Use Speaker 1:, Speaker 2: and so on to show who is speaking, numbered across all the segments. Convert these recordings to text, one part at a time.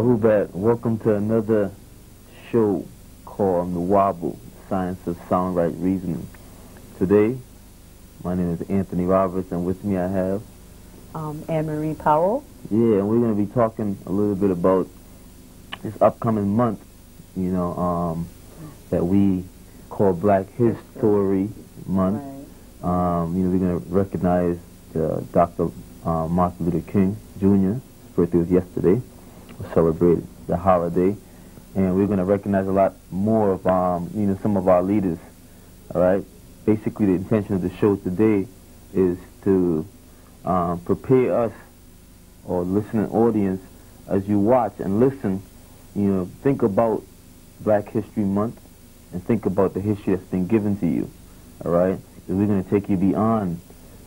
Speaker 1: Rahubat, welcome to another show called Nuwaubian, Science of Sound Right Reasoning. Today, my name is Anthony Roberts, and with me I have...
Speaker 2: Anne-Marie Powell.
Speaker 1: Yeah, and we're going to be talking a little bit about this upcoming month, that we call Black History Month. Right. We're going to recognize Dr. Martin Luther King Jr. His birthday was yesterday. We celebrated the holiday, and we're going to recognize a lot more of some of our leaders. All right. Basically, the intention of the show today is to prepare us, or listening audience, as you watch and listen. Think about Black History Month and think about the history that's been given to you. All right. We're going to take you beyond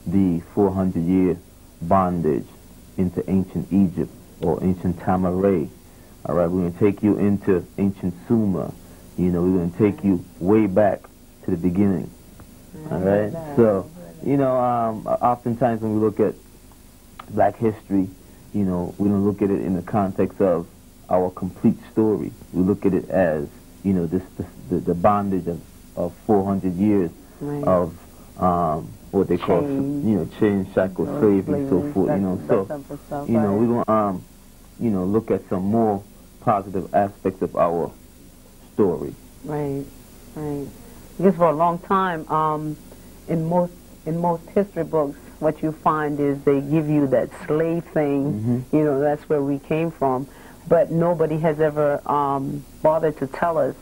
Speaker 1: the 400-year bondage into ancient Egypt or ancient Tamaray. All right, we're going to take you into ancient Sumer. We're going to take you way back to the beginning. All right, so oftentimes when we look at Black history, we don't look at it in the context of our complete story. We look at it as the bondage of 400 years of what they call chain, shackle, slavery, and so forth. We're going to look at some more positive aspects of our story.
Speaker 2: Right. Because for a long time, in most history books, what you find is they give you that slave thing. Mm-hmm. That's where we came from, but nobody has ever bothered to tell us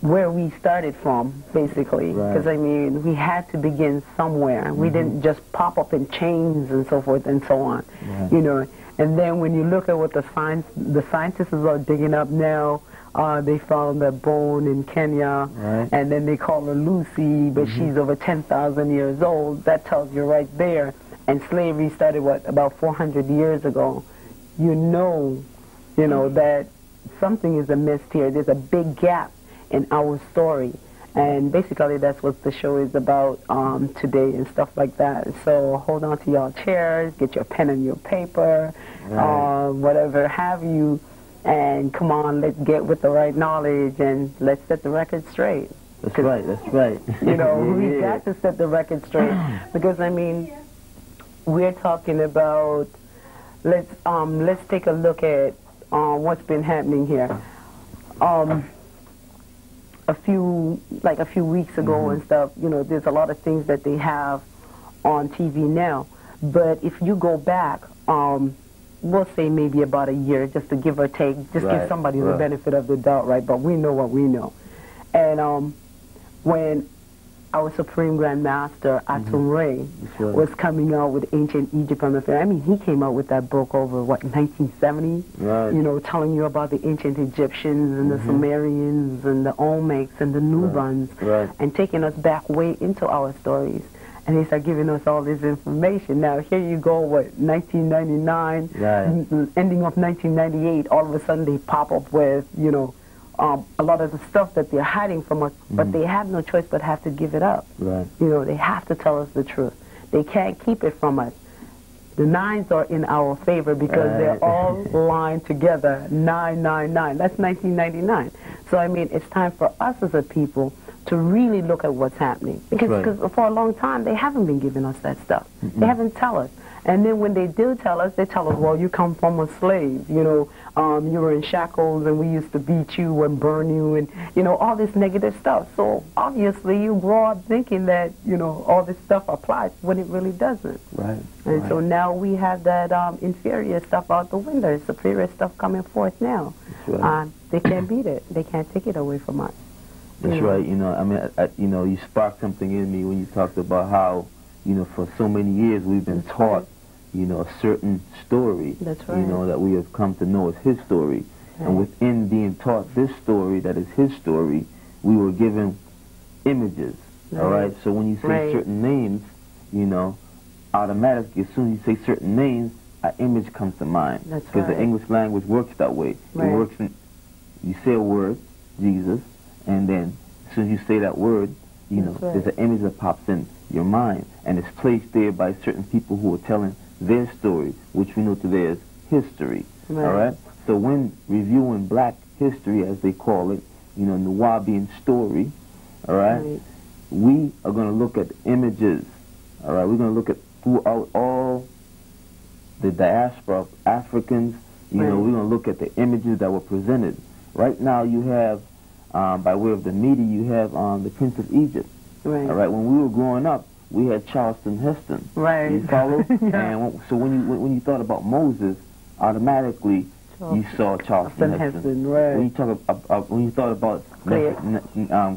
Speaker 2: where we started from, basically. Because we had to begin somewhere. Mm-hmm. We didn't just pop up in chains and so forth and so on. Right. And then when you look at what the scientists are digging up now, they found a bone in Kenya, right. And then they call her Lucy, but mm-hmm. she's over 10,000 years old. That tells you right there. And slavery started, about 400 years ago. That something is amiss here. There's a big gap in our story. And basically that's what the show is about today and stuff like that. So hold on to your chairs, get your pen and your paper, right. Whatever have you, and come on, let's get with the right knowledge and let's set the record straight.
Speaker 1: That's right.
Speaker 2: We got to set the record straight because we're talking about, let's take a look at what's been happening here. A few weeks ago mm-hmm. and stuff, there's a lot of things that they have on TV now. But if you go back, we'll say maybe about a year, just to give or take, give somebody the benefit of the doubt, right? But we know what we know. And when our Supreme Grand Master, Atum Ray, was coming out with Ancient Egypt on the fair, he came out with that book over, 1970? Right. Telling you about the ancient Egyptians and the Sumerians and the Olmecs and the Nubians, right. And taking us back way into our stories. And they start giving us all this information. Now, here you go, 1999, right. Ending of 1998, all of a sudden they pop up with, a lot of the stuff that they're hiding from us, but they have no choice but have to give it up. Right. They have to tell us the truth. They can't keep it from us. The nines are in our favor because they're all lined together, 999. That's 1999. So, it's time for us as a people to really look at what's happening. Because for a long time, they haven't been giving us that stuff. They haven't tell us. And then when they do tell us, they tell us, well, you come from a slave, you were in shackles and we used to beat you and burn you and, all this negative stuff. So obviously you grow up thinking that, all this stuff applies when it really doesn't. Right. And so now we have that inferior stuff out the window, superior stuff coming forth now. Right. They can't beat it. They can't take it away from us.
Speaker 1: That's right. You sparked something in me when you talked about how, for so many years we've been taught a certain story, that's right. That we have come to know as his story. Right. And within being taught this story that is his story, we were given images, right. All right? So when you say certain names, automatically, as soon as you say certain names, an image comes to mind. That's right. Because the English language works that way. Right. It works you say a word, Jesus, and then as soon as you say that word, there's an image that pops in your mind, and it's placed there by certain people who are telling their story, which we know today as history. Right. All right? So when reviewing black history, as they call it, you know, Nuwaubian story, all right, we are going to look at images, all right? We're going to look at throughout all the diaspora of Africans, you know, we're going to look at the images that were presented. Right now you have, by way of the media, you have the Prince of Egypt. Right. All right. When we were growing up, we had Charleston Heston. Right. You follow? And so when you thought about Moses, automatically you saw Charleston Heston. Right. When you thought about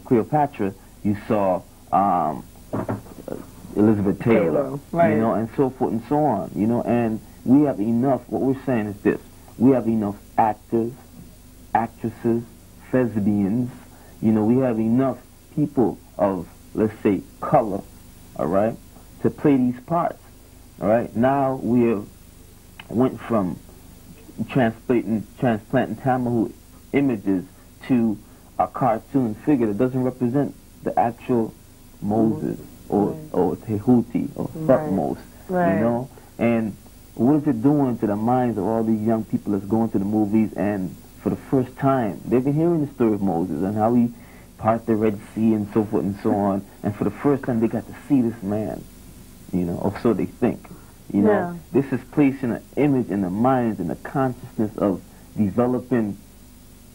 Speaker 1: Cleopatra, you saw Elizabeth Taylor. Right. You know, and so forth and so on. You know, and we have enough. What we're saying is this: we have enough actors, actresses, thespians. You know, we have enough people of, let's say, color, all right, to play these parts, all right? Now we have went from transplanting Tamahu images to a cartoon figure that doesn't represent the actual Moses or Tehuti or Thutmose, you know? And what is it doing to the minds of all these young people that's going to the movies, and for the first time, they've been hearing the story of Moses and how he part the Red Sea and so forth and so on, and for the first time they got to see this man, you know, or so they think. You know, this is placing an image in the minds and the consciousness of developing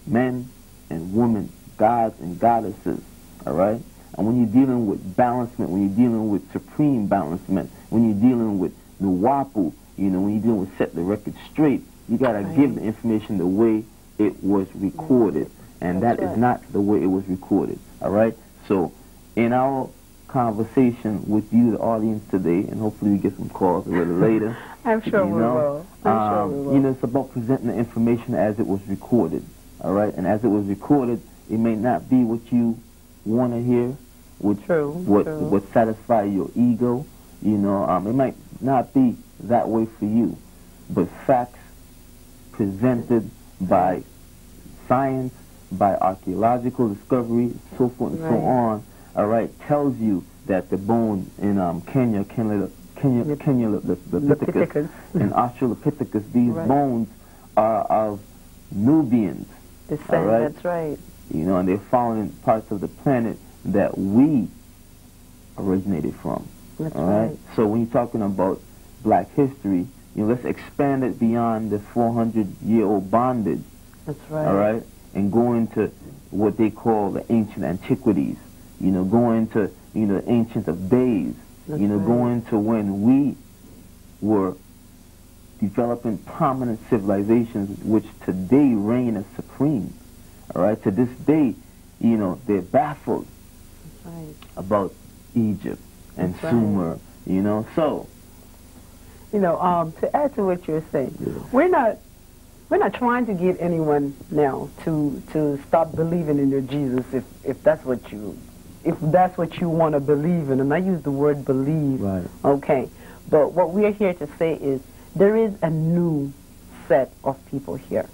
Speaker 1: men and women, gods and goddesses, all right? And when you're dealing with balancement, when you're dealing with supreme balancement, when you're dealing with Nuwaubu, you know, when you're dealing with set the record straight, you got to give the information the way it was recorded. And that is not the way it was recorded, all right? So in our conversation with you, the audience today, and hopefully we get some calls a little later.
Speaker 2: I'm sure we will. I'm sure we will.
Speaker 1: You know, it's about presenting the information as it was recorded, all right? And as it was recorded, it may not be what you want to hear, what satisfy your ego, you know. It might not be that way for you, but facts presented by science, by archaeological discovery, so forth and so on, all right, tells you that the bone in Kenya, Lepithecus, and Australopithecus, these bones are of Nubians.
Speaker 2: That's right.
Speaker 1: You know, and they're found in parts of the planet that we originated from.
Speaker 2: That's
Speaker 1: all right. So when you're talking about black history, you know, let's expand it beyond the 400-year-old bondage.
Speaker 2: That's right.
Speaker 1: All right, and go into what they call the ancient antiquities. You know, go into, you know, the ancient of days. You know, go into when we were developing prominent civilizations, which today reign as supreme. All right, to this day, you know, they're baffled about Egypt and Sumer. You know, so.
Speaker 2: You know, to add to what you're saying, we're not trying to get anyone now to stop believing in your Jesus if that's what you want to believe in. And I use the word believe. Right. Okay. But what we're here to say is there is a new set of people here.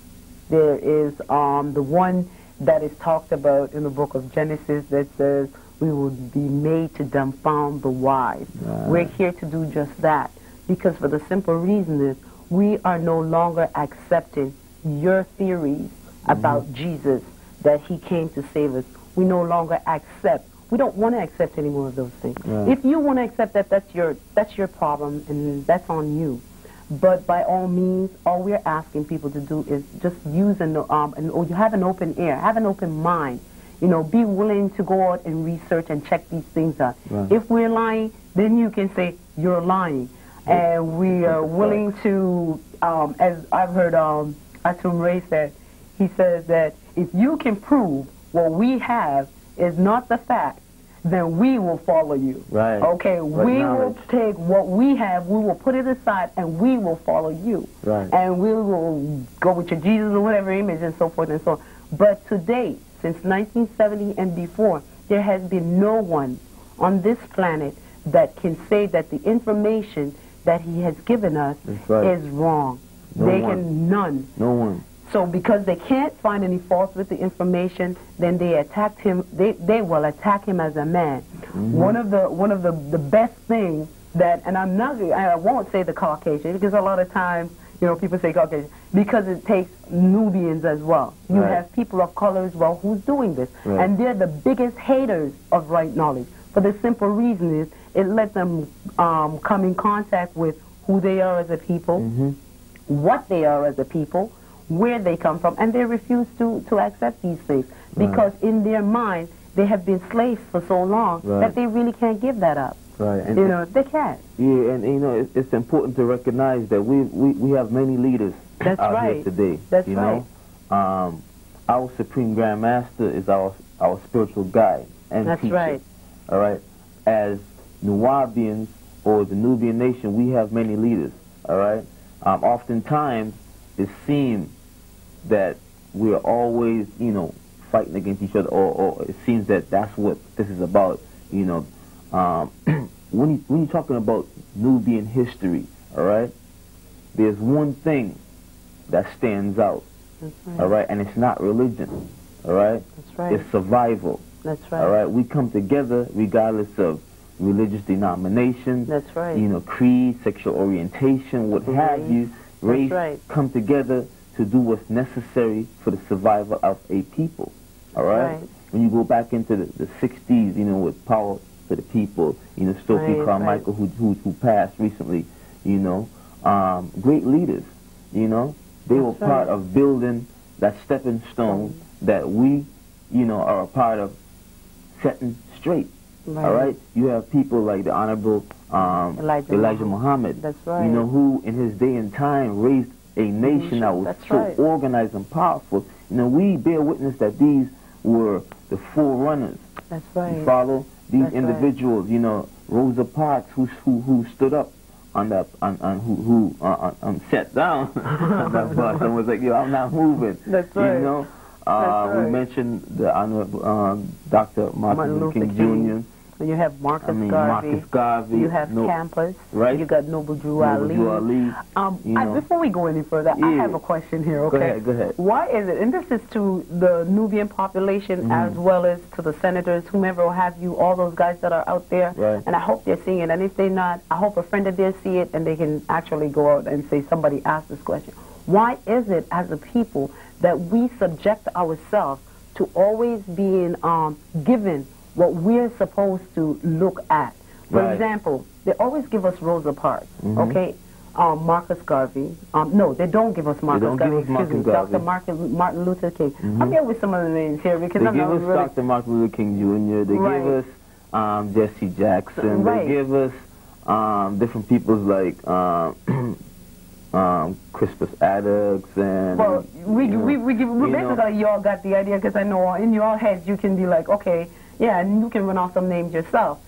Speaker 2: There is the one that is talked about in the book of Genesis that says we will be made to dumbfound the wise. Right. We're here to do just that, because for the simple reason is we are no longer accepting your theories about Jesus, that he came to save us. We no longer accept. We don't want to accept any more of those things. Right. If you want to accept that, that's your problem, and that's on you. But by all means, all we're asking people to do is just use you have an open ear, have an open mind. You know, be willing to go out and research and check these things out. Right. If we're lying, then you can say you're lying. And we are willing to, as I've heard Atum Ray said, he says that if you can prove what we have is not the fact, then we will follow you. Right. Okay, we will take what we have, we will put it aside, and we will follow you. Right. And we will go with your Jesus or whatever image and so forth and so on. But today, since 1970 and before, there has been no one on this planet that can say that the information that he has given us is wrong. None. No one. So because they can't find any faults with the information, then they attacked him. They will attack him as a man. One of the best things that, and I won't say the Caucasian, because a lot of times, You know, people say Caucasian because it takes Nubians as well. You
Speaker 1: Right.
Speaker 2: have people of color as well who's doing this.
Speaker 1: Right.
Speaker 2: And they're the biggest haters of right knowledge. For the simple reason is it lets them come in contact with who they are as a people, what they are as a people, where they come from, and they refuse to accept these things because in their mind they have been slaves for so long that they really can't give that up.
Speaker 1: Right. And
Speaker 2: You know, they can't.
Speaker 1: yeah, and you know, it's important to recognize that we have many leaders
Speaker 2: That's
Speaker 1: out
Speaker 2: right.
Speaker 1: here today.
Speaker 2: That's
Speaker 1: you
Speaker 2: right.
Speaker 1: know, our Supreme Grand Master is our spiritual guide and
Speaker 2: That's
Speaker 1: teacher.
Speaker 2: right.
Speaker 1: All right. As Nuwaubians or the Nubian nation, we have many leaders. All right. Oftentimes, it seems that we are always, you know, fighting against each other, or it seems that that's what this is about. You know, when you're talking about Nubian history, all right, there's one thing that stands out,
Speaker 2: That's right.
Speaker 1: all right, and it's not religion, all right.
Speaker 2: That's right.
Speaker 1: It's survival.
Speaker 2: That's right.
Speaker 1: All right, we come together regardless of religious denomination.
Speaker 2: That's right.
Speaker 1: You know, creed, sexual orientation, what have you. Race
Speaker 2: right.
Speaker 1: come together to do what's necessary for the survival of a people. All right.
Speaker 2: Right.
Speaker 1: When you go back into the 60s, you know, with Power for the People, you know, Stokely
Speaker 2: Right,
Speaker 1: Carmichael, who passed recently, you know, great leaders, you know, they were
Speaker 2: That's
Speaker 1: part
Speaker 2: right.
Speaker 1: of building that stepping stone that we, you know, are a part of setting straight.
Speaker 2: Right.
Speaker 1: All right, you have people like the Honorable Elijah Muhammad.
Speaker 2: That's right.
Speaker 1: You know, who in his day and time raised a nation that was
Speaker 2: That's
Speaker 1: so
Speaker 2: right.
Speaker 1: organized and powerful. You know, we bear witness that these were the forerunners.
Speaker 2: That's right.
Speaker 1: You follow these
Speaker 2: That's
Speaker 1: individuals. You know, Rosa Parks, who stood up on that, who sat down on that bus and was like, "Yo, I'm not moving."
Speaker 2: That's right.
Speaker 1: You know.
Speaker 2: That's right.
Speaker 1: We mentioned the Honorable Dr. Martin Luther King Jr.
Speaker 2: And you have Marcus Garvey.
Speaker 1: Marcus Garvey.
Speaker 2: You have Campus.
Speaker 1: Right.
Speaker 2: You got Noble Drew Ali.
Speaker 1: You know.
Speaker 2: Before we go any further, I
Speaker 1: Yeah.
Speaker 2: have a question here, okay?
Speaker 1: Go ahead.
Speaker 2: Why is it, and this is to the Nubian population as well as to the senators, whomever will have you, all those guys that are out there,
Speaker 1: Right.
Speaker 2: and I hope they're seeing it, and if they're not, I hope a friend of theirs see it and they can actually go out and say, somebody asked this question. Why is it, as a people, that we subject ourselves to always being given what we're supposed to look at? For
Speaker 1: Right.
Speaker 2: example, they always give us Rosa Parks, okay? Marcus Garvey. No, they don't give us Marcus
Speaker 1: don't
Speaker 2: Garvey.
Speaker 1: give us Marcus
Speaker 2: Excuse me,
Speaker 1: Garvey.
Speaker 2: Dr. Martin Luther King. I'm here with some of the names here because
Speaker 1: They
Speaker 2: I'm
Speaker 1: give
Speaker 2: not
Speaker 1: us
Speaker 2: really...
Speaker 1: Dr. Martin Luther King Jr. They
Speaker 2: Right.
Speaker 1: give us Jesse Jackson.
Speaker 2: Right.
Speaker 1: They give us different peoples like Crispus Attucks and...
Speaker 2: Well, we
Speaker 1: you know,
Speaker 2: basically you all got the idea because I know in your heads you can be like, okay, yeah, and you can run off some names yourself.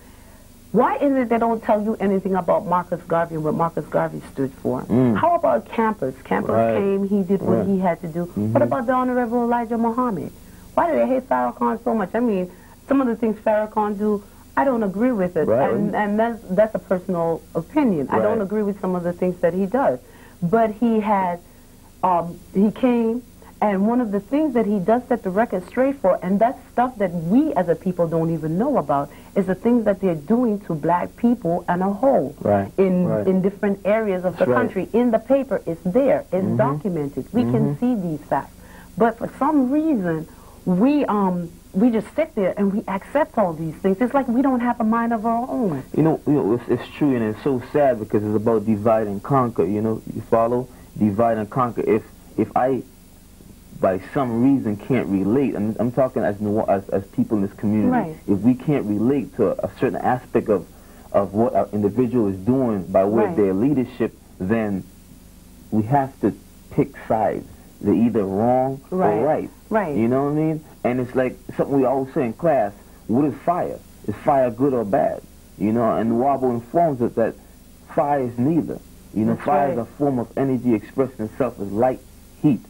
Speaker 2: Why is it they don't tell you anything about Marcus Garvey and what Marcus Garvey stood for? How about Campus? Campus
Speaker 1: Right.
Speaker 2: came, he did what
Speaker 1: Right.
Speaker 2: he had to do. What about the Honorable Elijah Muhammad? Why do they hate Farrakhan so much? I mean, some of the things Farrakhan do, I don't agree with it.
Speaker 1: Right.
Speaker 2: And that's a personal opinion. I don't
Speaker 1: Right.
Speaker 2: agree with some of the things that he does. But he had, he came, and one of the things that he does set the record straight for, and that's stuff that we as a people don't even know about, is the things that they're doing to black people as a whole.
Speaker 1: Right.
Speaker 2: In different areas of the
Speaker 1: right.
Speaker 2: country. In the paper, it's there. It's documented. We can see these facts. But for some reason, we just sit there and we accept all these things. It's like we don't have a mind of our own.
Speaker 1: You know, it's true, and it's so sad because it's about divide and conquer. You know, you follow? Divide and conquer. If I, by some reason, can't relate, and I'm talking as people in this community,
Speaker 2: Right.
Speaker 1: if we can't relate to a certain aspect of what our individual is doing by way of
Speaker 2: Right.
Speaker 1: their leadership, then we have to pick sides. They're either wrong
Speaker 2: Right.
Speaker 1: or right.
Speaker 2: Right.
Speaker 1: You know what I mean? And it's like something we always say in class, what is fire? Is fire good or bad? You know, and Nuwaubian informs us that fire is neither. You know,
Speaker 2: That's
Speaker 1: fire is
Speaker 2: right.
Speaker 1: a form of energy expressing itself as light, heat,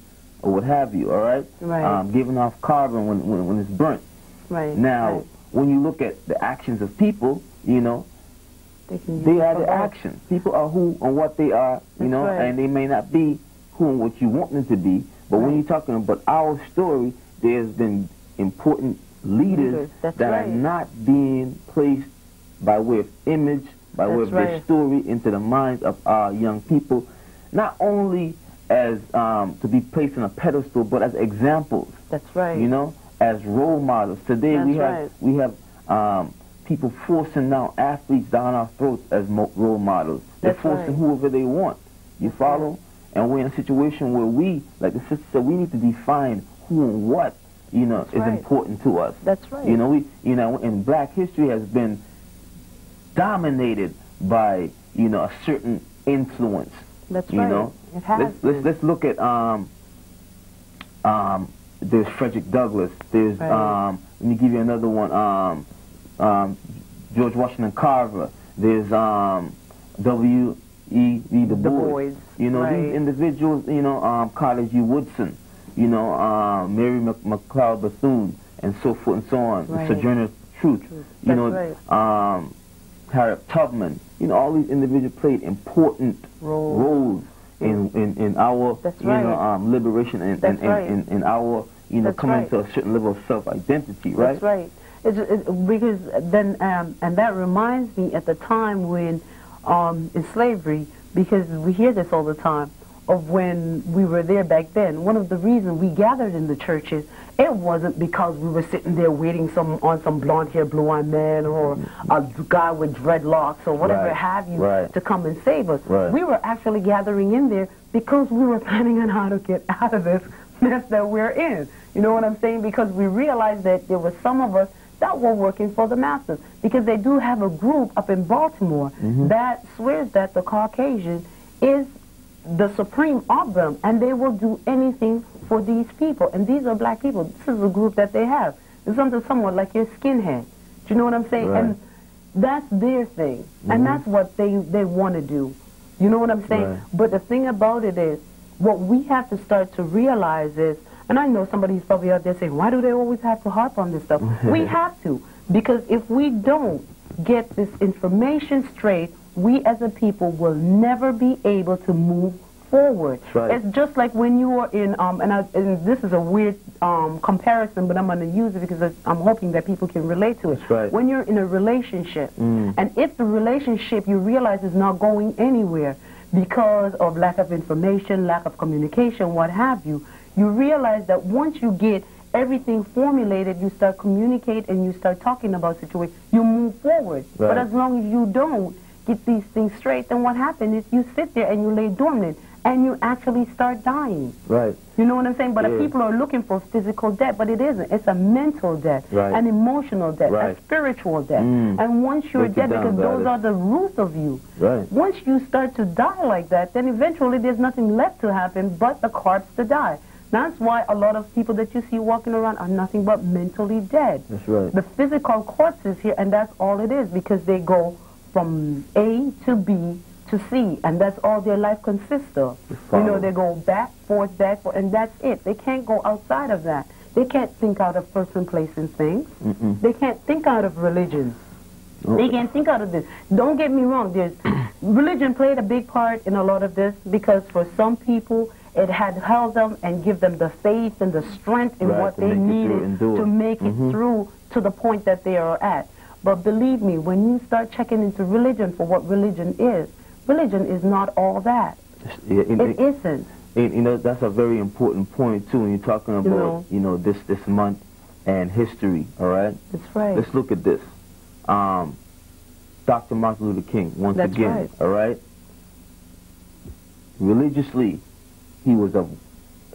Speaker 1: or what have you, all right?
Speaker 2: Right.
Speaker 1: Giving off carbon when it's burnt.
Speaker 2: Right.
Speaker 1: Now,
Speaker 2: right.
Speaker 1: when you look at the actions of people, you know, they are the actions. People are who and what they are, you
Speaker 2: That's
Speaker 1: know,
Speaker 2: right.
Speaker 1: and they may not be who and what you want them to be, but when
Speaker 2: Right.
Speaker 1: you're talking about our story, there's been important leaders
Speaker 2: That's
Speaker 1: that
Speaker 2: right.
Speaker 1: are not being placed by way of image, by way
Speaker 2: That's
Speaker 1: of their
Speaker 2: right.
Speaker 1: story into the minds of our young people. not only as to be placed on a pedestal, but as examples.
Speaker 2: That's right.
Speaker 1: You know, as role models. Today we have people forcing now athletes down our throats as role models. They're forcing whoever they want. You follow? And we're in a situation where we, like the sister said, we need to define who and what, you know, is important to us.
Speaker 2: That's right.
Speaker 1: You know, and black history has been dominated by, you know, a certain influence.
Speaker 2: That's
Speaker 1: you
Speaker 2: right.
Speaker 1: know?
Speaker 2: It has
Speaker 1: let's look at there's Frederick Douglass. There's let me give you another one. George Washington Carver. There's W.E.B. Du Bois. You know, these individuals, you know, Carter G. Woodson, you know, Mary McLeod Bethune, and so forth and so on. Sojourner Truth. You know, Harriet Tubman. You know, all these individuals played important roles in our you know, liberation and in our, you know, coming to a certain level of self-identity, right?
Speaker 2: That's right. Because then, and that reminds me at the time when, in slavery, because we hear this all the time, of when we were there back then, one of the reasons we gathered in the churches, it wasn't because we were sitting there waiting on some blonde-haired, blue-eyed man or a guy with dreadlocks or whatever have you to come and save us. We were actually gathering in there because we were planning on how to get out of this mess that we're in. You know what I'm saying? Because we realized that there were some of us that were working for the masters. Because they do have a group up in Baltimore that swears that the Caucasian is the supreme of them, and they will do anything for these people. And these are black people. This is a group that they have. It's something somewhat like your skinhead. Do you know what I'm saying? And that's their thing. And that's what they want to do. You know what I'm saying? But the thing about it is, what we have to start to realize is, and I know somebody's probably out there saying, why do they always have to harp on this stuff? We have to. Because if we don't get this information straight, we as a people will never be able to move forward. It's just like when you are in, and this is a weird comparison, but I'm going to use it because I'm hoping that people can relate to it. When you're in a relationship, and if the relationship you realize is not going anywhere because of lack of information, lack of communication, what have you, you realize that once you get everything formulated, you start communicate and you start talking about situations, you move forward. But as long as you don't get these things straight, then what happens is you sit there and you lay dormant and you actually start dying. You know what I'm saying? But people are looking for physical death, but it isn't. It's a mental death, an emotional death, a spiritual death. And once you're dead, because those are the roots of you. Once you start to die like that, then eventually there's nothing left to happen but the corpse to die. That's why a lot of people that you see walking around are nothing but mentally dead. The physical corpse is here, and that's all it is, because they go from A to B to C, and that's all their life consists of. You know, they go back, forth, and that's it. They can't go outside of that. They can't think out of person, place, and things. They can't think out of religion. They can't think out of this. Don't get me wrong. Religion played a big part in a lot of this, because for some people, it had held them and give them the faith and the strength in what they needed to make it through to the point that they are at. But believe me, when you start checking into religion for what religion is not all that. It isn't.
Speaker 1: You know, that's a very important point, too, when you're talking about, you know, this month and history, all right?
Speaker 2: That's right.
Speaker 1: Let's look at this. Dr. Martin Luther King, once again, all right? Religiously, he was on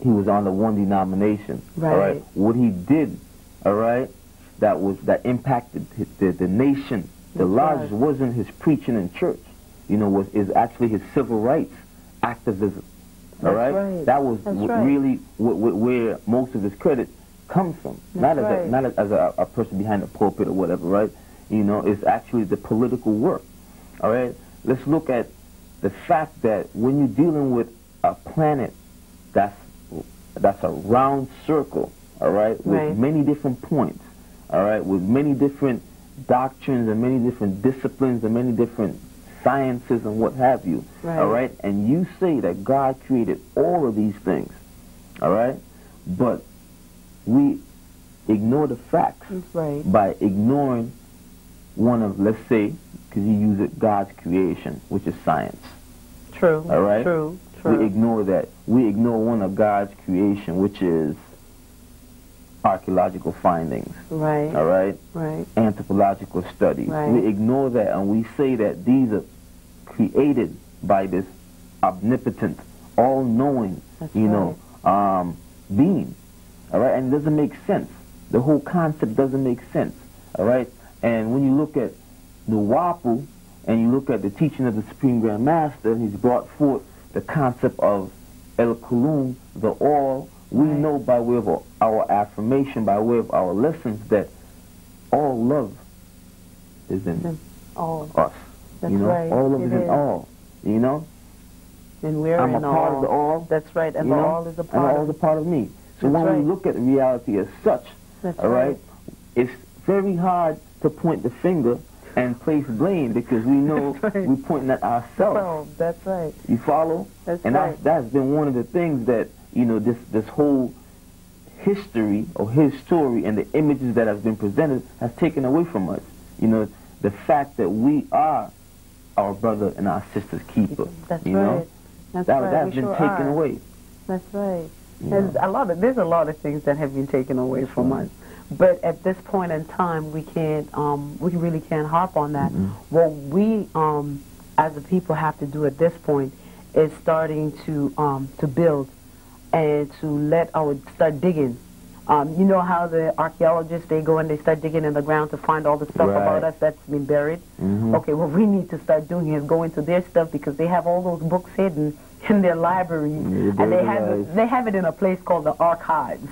Speaker 1: the one denomination, all right? What he did, all right, that impacted the nation, the largest, wasn't his preaching in church, you know, is actually his civil rights activism, all right? That was really where most of his credit comes from, not as a person behind the pulpit or whatever, right? You know, it's actually the political work, all right? Let's look at the fact that when you're dealing with a planet that's a round circle, all right, with many different points, all right, with many different doctrines and many different disciplines and many different sciences and what have you, all right, and you say that God created all of these things, all right, but we ignore the facts by ignoring one of, let's say, because you use it, God's creation, which is science.
Speaker 2: True.
Speaker 1: All right?
Speaker 2: True. True.
Speaker 1: We ignore that. We ignore one of God's creation, which is archaeological findings.
Speaker 2: Right.
Speaker 1: All right?
Speaker 2: Right.
Speaker 1: Anthropological studies.
Speaker 2: Right.
Speaker 1: We ignore that, and we say that these are created by this omnipotent, all-knowing, being. All right? And it doesn't make sense. The whole concept doesn't make sense. All right? And when you look at Nuwaubian, and you look at the teaching of the Supreme Grand Master, he's brought forth the concept of El Kulum, the all. We know by way of our affirmation, by way of our lessons, that all love is in
Speaker 2: all.
Speaker 1: us.
Speaker 2: That's
Speaker 1: right. All love is in all.
Speaker 2: And we're
Speaker 1: I'm
Speaker 2: in
Speaker 1: a part of the all.
Speaker 2: That's right. And the all is a part
Speaker 1: and all is a part of me. So when we look at reality as such, all right, it's very hard to point the finger and place blame, because we know we're pointing at ourselves.
Speaker 2: That's right.
Speaker 1: You follow?
Speaker 2: That's
Speaker 1: and that's been one of the things that, this whole history, or his story, and the images that have been presented has taken away from us. The fact that we are our brother and our sister's keeper.
Speaker 2: That's
Speaker 1: right.
Speaker 2: Know? That's right.
Speaker 1: That's been taken away.
Speaker 2: That's right. There's a lot of things that have been taken away from us. But at this point in time, we really can't harp on that. What we, as a people, have to do at this point is starting to build and to start digging. You know how the archaeologists, they go and they start digging in the ground to find all the stuff about us that's been buried? Okay, what we need to start doing is go into their stuff, because they have all those books hidden in their libraries, and they have it in a place called the archives.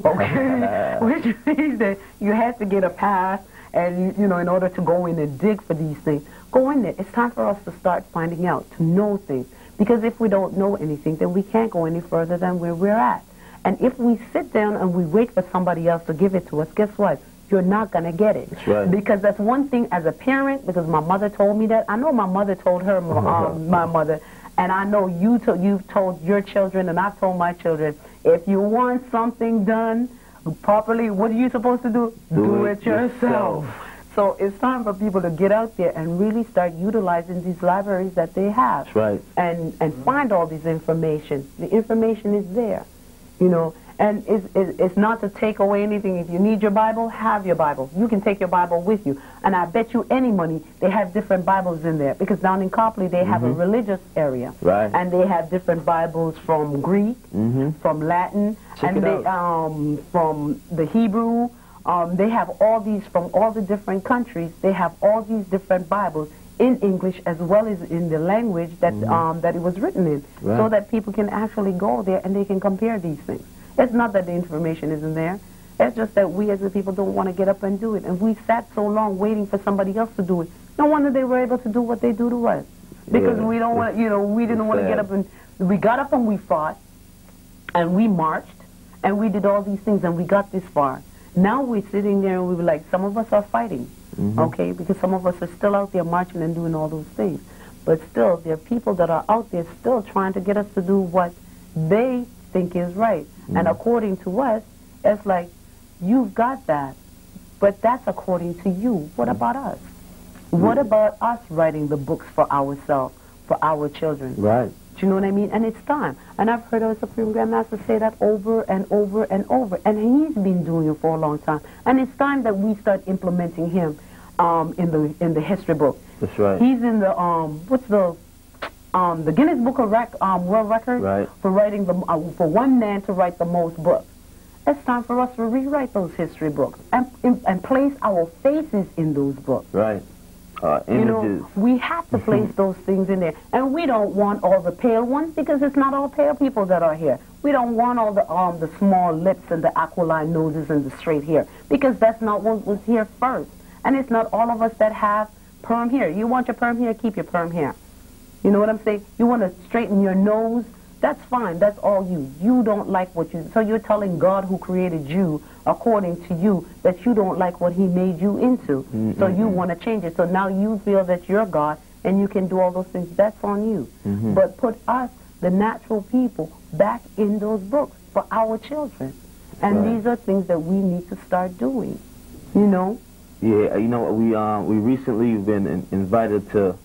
Speaker 2: Okay, which means that you have to get a pass, and in order to go in and dig for these things, go in there. It's time for us to start finding out, to know things, because if we don't know anything, then we can't go any further than where we're at. And if we sit down and we wait for somebody else to give it to us, guess what? You're not going to get it.
Speaker 1: That's right.
Speaker 2: Because that's one thing as a parent, because my mother told me that. I know my mother told her, my mother, and I know you've told your children, and I've told my children, if you want something done properly, what are you supposed to do? Do it yourself. So it's time for people to get out there and really start utilizing these libraries that they have.
Speaker 1: That's right.
Speaker 2: And find all this information. The information is there, And it's not to take away anything. If you need your Bible, have your Bible. You can take your Bible with you. And I bet you any money they have different Bibles in there. Because down in Copley, they have a religious area.
Speaker 1: Right.
Speaker 2: And they have different Bibles from Greek, from Latin, from the Hebrew. They have all these from all the different countries. They have all these different Bibles in English as well as in the language that that it was written in, so that people can actually go there and they can compare these things. It's not that the information isn't there. It's just that we as a people don't want to get up and do it. And we sat so long waiting for somebody else to do it. No wonder they were able to do what they do to us. Because we don't want, we didn't want to get up and, we got up and we fought, and we marched, and we did all these things, and we got this far. Now we're sitting there and we were like, some of us are fighting, okay, because some of us are still out there marching and doing all those things. But still, there are people that are out there still trying to get us to do what they think is right. And according to us, it's like, you've got that, but that's according to you. What about us? What about us writing the books for ourselves, for our children?
Speaker 1: Right.
Speaker 2: Do you know what I mean? And it's time. And I've heard our Supreme Grand Master say that over and over and over. And he's been doing it for a long time. And it's time that we start implementing him in the history book.
Speaker 1: That's right.
Speaker 2: He's in the the Guinness Book of World Records for writing for one man to write the most books. It's time for us to rewrite those history books and place our faces in those books.
Speaker 1: Right. Images.
Speaker 2: We have to place those things in there. And we don't want all the pale ones, because it's not all pale people that are here. We don't want all the small lips and the aquiline noses and the straight hair, because that's not what was here first. And it's not all of us that have perm hair. You want your perm hair, keep your perm hair. You know what I'm saying? You want to straighten your nose, that's fine. That's all you. You don't like what you... So you're telling God, who created you, according to you, that you don't like what he made you into. So you want to change it. So now you feel that you're God and you can do all those things. That's on you. But put us, the natural people, back in those books for our children. And these are things that we need to start doing. You know?
Speaker 1: Yeah, we recently been invited to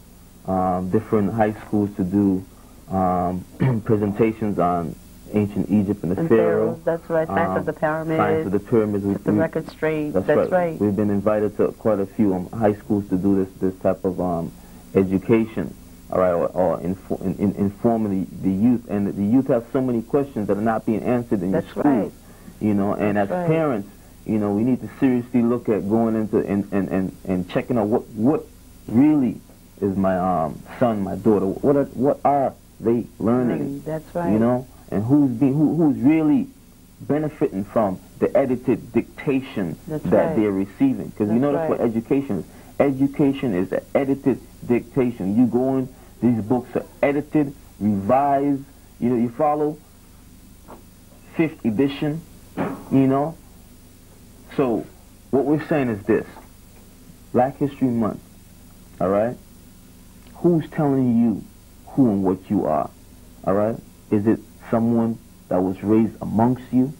Speaker 1: different high schools to do presentations on ancient Egypt and the Pharaoh.
Speaker 2: That's right. Science of the pyramids.
Speaker 1: Science of the pyramids.
Speaker 2: Get the record straight.
Speaker 1: That's right. We've been invited to quite a few high schools to do this type of education, all right, or informing the youth. And the youth have so many questions that are not being answered in your schools.
Speaker 2: Right.
Speaker 1: You know, and as parents, you know, we need to seriously look at going into and checking out what really is my son, my daughter. What are they learning?
Speaker 2: That's right.
Speaker 1: You know, and who's really benefiting from the edited dictation that they're receiving? Because you know that's what education is. Education is the edited dictation. You go in, these books are edited, revised. You know, you follow 5th edition. You know. So what we're saying is this: Black History Month. All right. Who's telling you who and what you are? All right. Is it someone that was raised amongst you,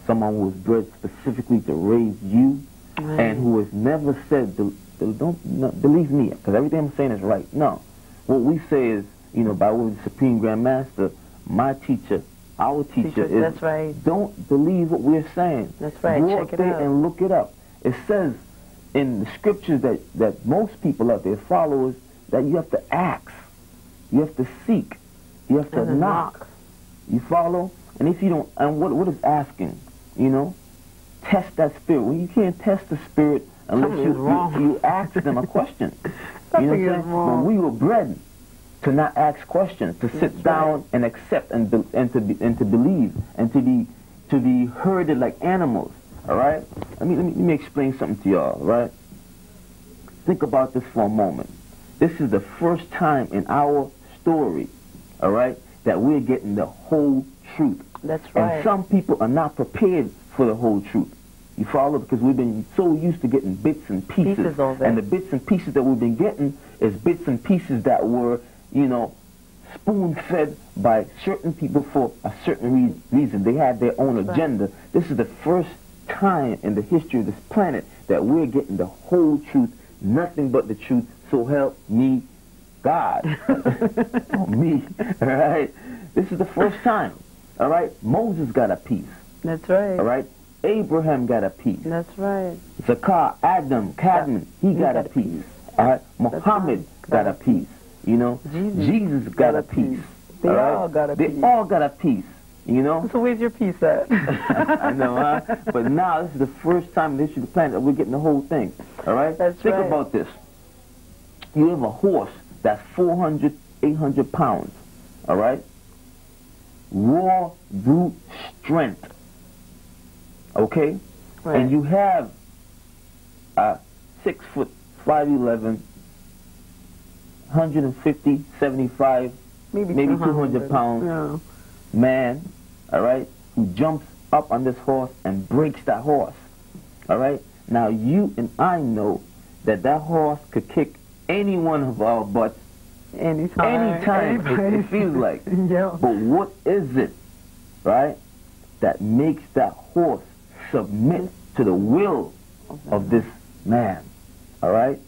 Speaker 1: someone who was bred specifically to raise you, and who has never said, don't believe me, because everything I'm saying is right. No. What we say is, you know, by way of the Supreme Grand Master, my teacher, our teacher is,
Speaker 2: that's right.
Speaker 1: Don't believe what we're saying.
Speaker 2: That's right.
Speaker 1: Go
Speaker 2: Check
Speaker 1: out
Speaker 2: it
Speaker 1: there
Speaker 2: out
Speaker 1: and look it up. It says in the scriptures that most people out there follow is that you have to ask, you have to seek, you have to knock. You follow? And if you don't, and what is asking? You know? Test that spirit. Well, you can't test the spirit unless you ask them a question. You know what I'm saying? When we were bred to not ask questions, to sit down and accept and to believe and to be herded like animals. All right? Let me explain something to y'all. Right? Think about this for a moment. This is the first time in our story, all right, that we're getting the whole truth.
Speaker 2: That's right.
Speaker 1: And some people are not prepared for the whole truth. You follow? Because we've been so used to getting bits and pieces. And the bits and pieces that we've been getting is bits and pieces that were, you know, spoon-fed by certain people for a certain reason. They had their own agenda. This is the first time in the history of this planet that we're getting the whole truth, nothing but the truth. So help me, God. Me, all right? This is the first time, all right? Moses got a piece.
Speaker 2: That's right.
Speaker 1: All right? Abraham got a piece.
Speaker 2: That's right.
Speaker 1: Zakar, Adam, Cadman, he got a piece. All right? Muhammad got a piece. You know? Jesus got a piece.
Speaker 2: They all got a piece.
Speaker 1: They all got a piece. You know?
Speaker 2: So where's your piece at?
Speaker 1: I know, huh? But now this is the first time in the history of the planet that we're getting the whole thing. All right? Think about this. You have a horse that's 400, 800 pounds. All right? Raw brute strength. Okay? Right. And you have a 6 foot, 5'11", 150, 75, maybe 200 pound man, all right, who jumps up on this horse and breaks that horse. All right? Now you and I know that horse could kick any one of our butts anytime it feels like. But what is it, right, that makes that horse submit to the will of this man? All right?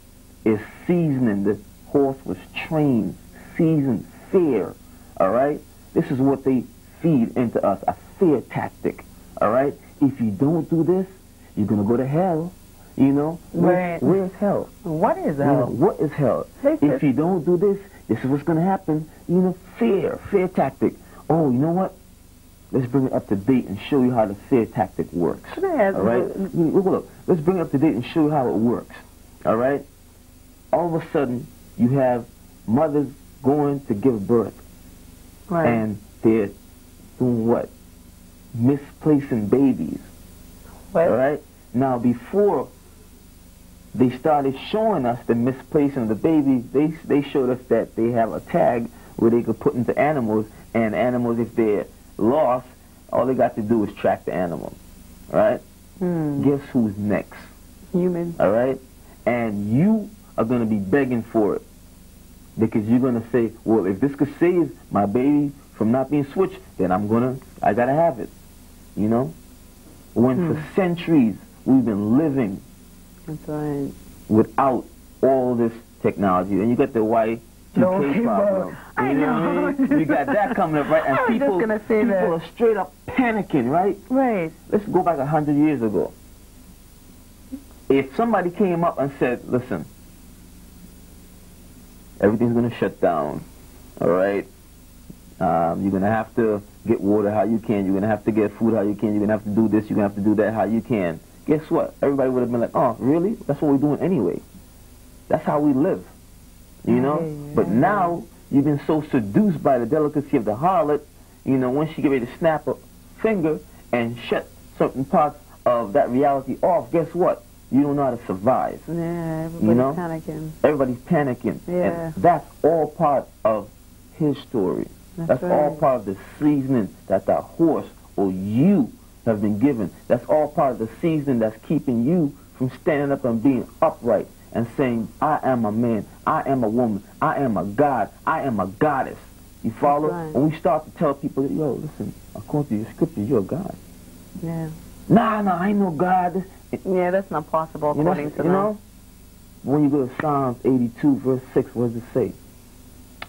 Speaker 1: It's seasoning. The horse was trained, seasoned, fear. All right? This is what they feed into us, a fear tactic. All right? If you don't do this, you're going to go to hell. You know? Where's hell?
Speaker 2: What is hell?
Speaker 1: You know, what is hell? If you don't do this, this is what's going to happen. You know, fear tactic. Oh, you know what? Let's bring it up to date and show you how the fear tactic works. All right? Look, let's bring it up to date and show you how it works. All right? All of a sudden, you have mothers going to give birth.
Speaker 2: Right.
Speaker 1: And they're doing what? Misplacing babies.
Speaker 2: What?
Speaker 1: All right? Now, before they started showing us the misplacing of the babies, they showed us that they have a tag where they could put into animals, and animals, if they're lost, all they got to do is track the animal. All right? Guess who's next?
Speaker 2: Humans.
Speaker 1: All right? And you are going to be begging for it, because you're going to say, well, if this could save my baby from not being switched, then I got to have it. You know? When for centuries we've been living
Speaker 2: That's right.
Speaker 1: without all this technology. And you got the white 2K problem.
Speaker 2: I know.
Speaker 1: What I mean? We got that coming up, right? And
Speaker 2: I was just gonna say
Speaker 1: people
Speaker 2: that.
Speaker 1: are straight up panicking, right?
Speaker 2: Right.
Speaker 1: Let's go back 100 years ago. If somebody came up and said, listen, everything's going to shut down, all right? You're going to have to get water how you can. You're going to have to get food how you can. You're going to have to do this. You're going to have to do that how you can. Guess what? Everybody would have been like, oh, really? That's what we're doing anyway. That's how we live, you know? But now you've been so seduced by the delicacy of the harlot, you know, when she get ready to snap a finger and shut certain parts of that reality off, guess what? You don't know how to survive.
Speaker 2: Yeah, everybody's panicking.
Speaker 1: Everybody's panicking.
Speaker 2: Yeah.
Speaker 1: And that's all part of his story. That's
Speaker 2: right.
Speaker 1: all part of the seasoning that that horse or you have been given. That's all part of the seasoning that's keeping you from standing up and being upright and saying, I am a man, I am a woman, I am a god, I am a goddess. You follow?
Speaker 2: Right.
Speaker 1: When we start to tell people, yo, listen, according to your scripture, you're a god.
Speaker 2: Yeah.
Speaker 1: Nah, I ain't no god.
Speaker 2: Yeah, that's not possible according to them.
Speaker 1: You know, when you go to Psalms 82, verse 6, what does it say?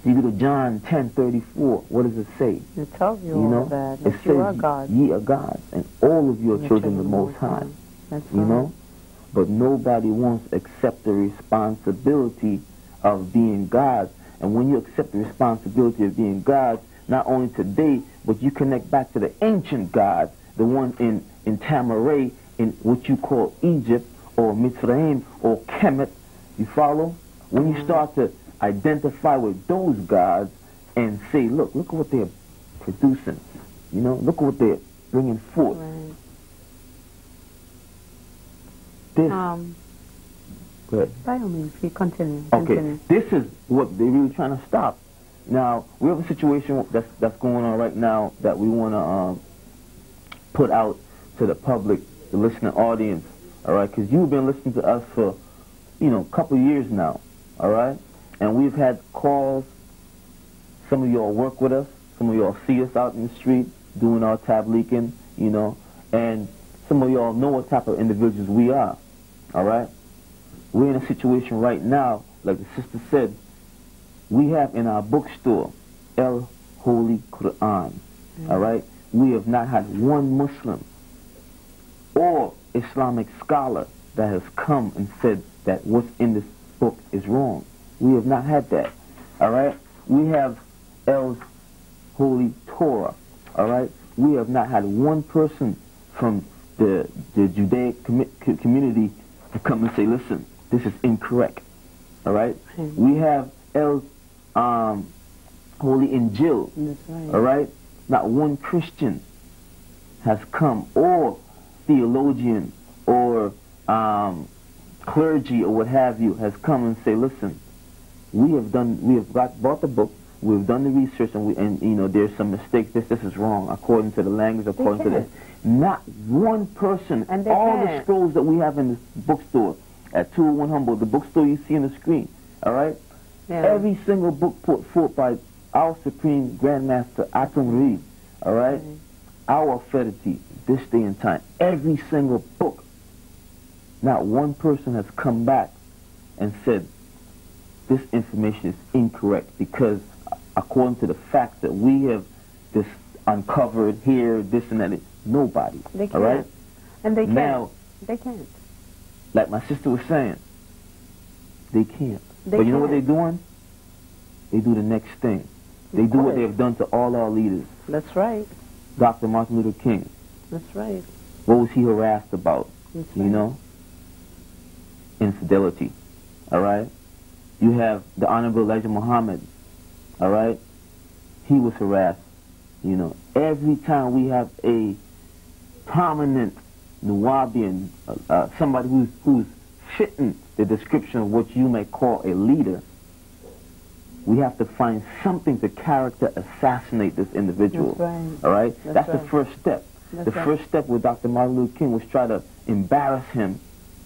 Speaker 1: You go to John 10:34, what does it say?
Speaker 2: It tells you all of that.
Speaker 1: It
Speaker 2: you are
Speaker 1: says,
Speaker 2: God.
Speaker 1: ye are gods, and all of you are children of the Most High.
Speaker 2: That's
Speaker 1: you
Speaker 2: right.
Speaker 1: know? But nobody wants to accept the responsibility of being gods. And when you accept the responsibility of being gods, not only today, but you connect back to the ancient gods, the ones in Tamaray, in what you call Egypt, or Mitzrayim, or Kemet, you follow? When you start to identify with those gods and say, look at what they're producing, you know, look at what they're bringing forth.
Speaker 2: Right.
Speaker 1: This, go ahead.
Speaker 2: By all means, you continue.
Speaker 1: Okay, this is what they're really trying to stop. Now, we have a situation that's going on right now that we want to put out to the public, the listening audience, all right? Because you've been listening to us for, you know, a couple of years now, all right? And we've had calls. Some of y'all work with us. Some of y'all see us out in the street doing our tableaking, you know, and some of y'all know what type of individuals we are, all right? We're in a situation right now, like the sister said, we have in our bookstore, El Holy Quran, all right? We have not had one Muslim or Islamic scholar that has come and said that what's in this book is wrong. We have not had that, all right? We have El's Holy Torah, all right? We have not had one person from the Judaic community to come and say, listen, this is incorrect, all right? We have El's Holy Injil,
Speaker 2: right.
Speaker 1: all right? Not one Christian has come, or theologian, or clergy, or what have you, has come and say, listen, we have bought the book, we've done the research, and you know, there's some mistakes. This is wrong according to the language, according to this. Not one person.
Speaker 2: And
Speaker 1: all the scrolls that we have in this bookstore at 201 Humboldt, the bookstore you see on the screen, all right?
Speaker 2: Yeah.
Speaker 1: Every single book put forth by our Supreme Grandmaster Atum Reed, all right? Our authority, this day and time, every single book, not one person has come back and said this information is incorrect, because according to the facts that we have this uncovered here, this and that, nobody.
Speaker 2: They can't.
Speaker 1: All right?
Speaker 2: And they can't.
Speaker 1: Now,
Speaker 2: they can't.
Speaker 1: Like my sister was saying, they can't.
Speaker 2: They
Speaker 1: but you know what
Speaker 2: can't.
Speaker 1: they're doing? They do the next thing. They do what they have done to all our leaders.
Speaker 2: That's right.
Speaker 1: Dr. Martin Luther King.
Speaker 2: That's right.
Speaker 1: What was he harassed about?
Speaker 2: That's
Speaker 1: You
Speaker 2: right.
Speaker 1: know? Infidelity. All right? You have the Honorable Elijah Muhammad. All right? He was harassed. You know, every time we have a prominent Nuwaubian, somebody who's fitting the description of what you may call a leader, we have to find something to character assassinate this individual.
Speaker 2: That's right.
Speaker 1: All right? That's
Speaker 2: right.
Speaker 1: the first step.
Speaker 2: That's
Speaker 1: the
Speaker 2: right.
Speaker 1: first step with Dr. Martin Luther King was try to embarrass him.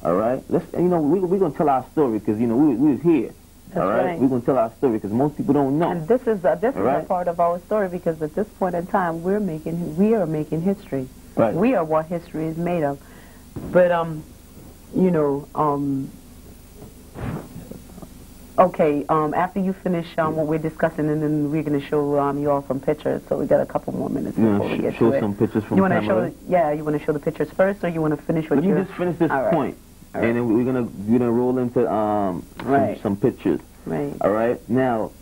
Speaker 1: All right? Let's, you know, we're going to tell our story because, you know, we was here.
Speaker 2: That's
Speaker 1: all right?
Speaker 2: right.
Speaker 1: We're going to tell our story because most people don't know.
Speaker 2: And this is a
Speaker 1: right?
Speaker 2: part of our story, because at this point in time we are making history.
Speaker 1: Right.
Speaker 2: We are what history is made of. But you know, Okay, after you finish what we're discussing, and then we're going to show you all some pictures. So we got a couple more minutes before we get to it.
Speaker 1: Show some pictures from
Speaker 2: you want to
Speaker 1: Pamela?
Speaker 2: show? Yeah, you want to show the pictures first, or you want to finish with
Speaker 1: Let me just finish this point, and then we're gonna roll into some pictures.
Speaker 2: Right.
Speaker 1: All right. Now,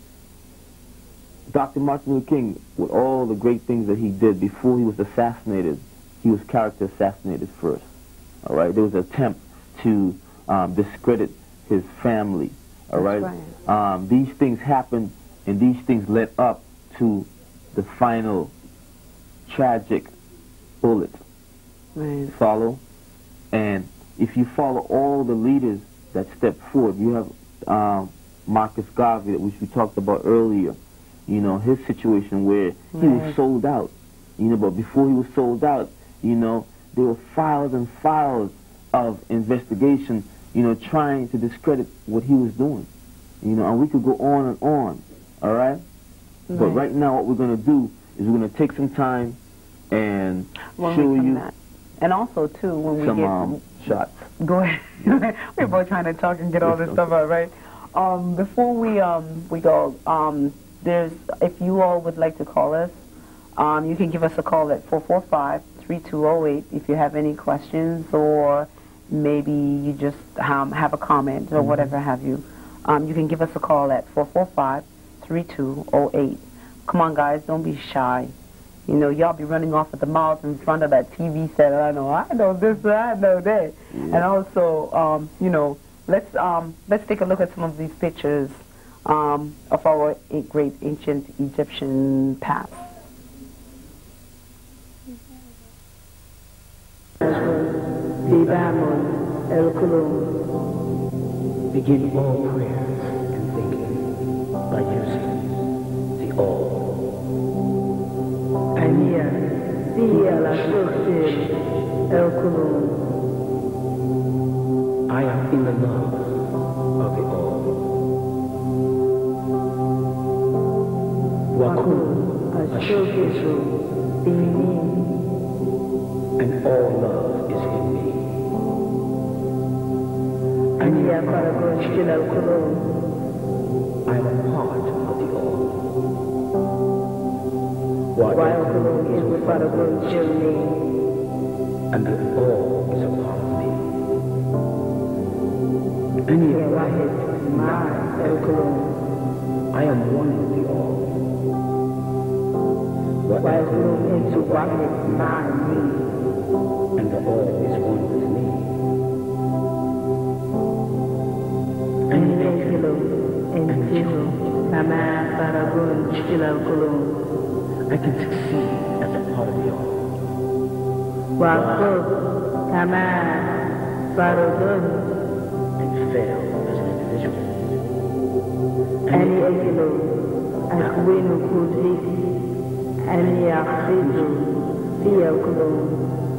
Speaker 1: Dr. Martin Luther King, with all the great things that he did before he was assassinated, he was character assassinated first. All right. There was an attempt to discredit his family. All right. These things happened, and these things led up to the final tragic bullet.
Speaker 2: Right.
Speaker 1: Follow? And if you follow all the leaders that stepped forward, you have Marcus Garvey, which we talked about earlier. You know, his situation where he was sold out. You know, but before he was sold out, you know, there were files and files of investigation, you know, trying to discredit what he was doing. You know, and we could go on and on, all right? But right now what we're going to do is we're going to take some time and show you
Speaker 2: and also, too, when we
Speaker 1: some shots.
Speaker 2: Go ahead. We're both trying to talk and get all this stuff out, right? Before we go, there's, if you all would like to call us, you can give us a call at 445-3208 if you have any questions, or maybe you just have a comment or whatever have you. You can give us a call at 445-3208. Come on, guys, don't be shy. You know, y'all be running off at the mouth in front of that TV set. I know this, I know that. Yeah. And also, you know, let's take a look at some of these pictures of our great ancient Egyptian past.
Speaker 3: Begin all prayers and thinking by using the all.
Speaker 4: Ania, Tia la Shokil, El Kulum.
Speaker 3: I am in the love of the all. Wakul,
Speaker 4: Ashokishu, Bini.
Speaker 3: And all love is in me.
Speaker 4: Ania Paragoshkil El Kulum.
Speaker 3: I am a part of the all.
Speaker 4: While Kulum is the Paragoshkil name.
Speaker 3: And the all is a part of me.
Speaker 4: Ania Wahid, Ma El Kulum.
Speaker 3: I am one with the all.
Speaker 4: While Kulum is the Wahid, Ma me.
Speaker 3: And the all is one with me.
Speaker 4: And
Speaker 3: I can succeed as a part of the all. And fail as an individual.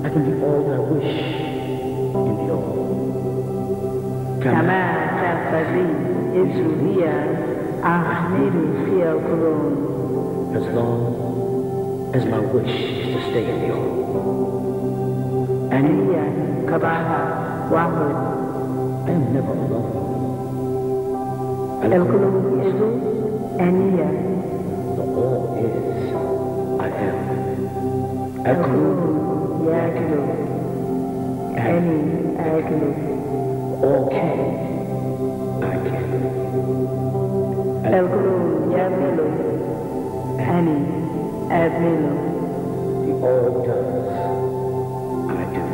Speaker 3: I can be all that I wish in the all. As long as my wish is to stay in the all. And I am never alone. The all is I am. All can, I can. The all does, I do.